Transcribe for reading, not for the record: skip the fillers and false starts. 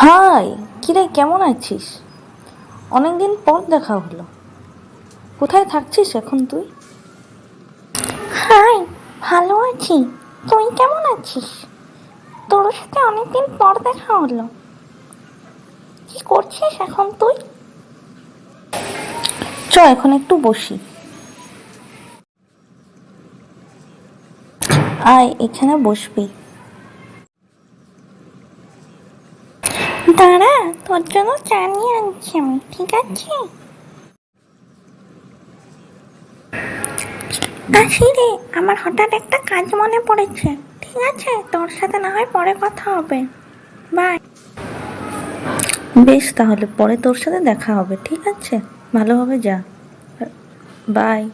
High, কিরে কেমন আছিস? অনেকদিন পর দেখা হলো। কোথায় থাকছিস এখন তুই? হাই, ভালো আছি। তুই কেমন আছিস? তোর সাথে অনেকদিন পর দেখা হলো। কি করছিস এখন তুই? এখন একটু বসি। আয়, এখানে বসবি। দাঁড়া, তোর জন্য চা নিয়ে আনছি আমি, ঠিক আছে? আসি রে, আমার হঠাৎ একটা কাজ মনে পড়েছে। ঠিক আছে, তোর সাথে না হয় পরে কথা হবে। বাই। বেশ, তাহলে পরে তোর সাথে দেখা হবে, ঠিক আছে? ভালোভাবে যা। বাই।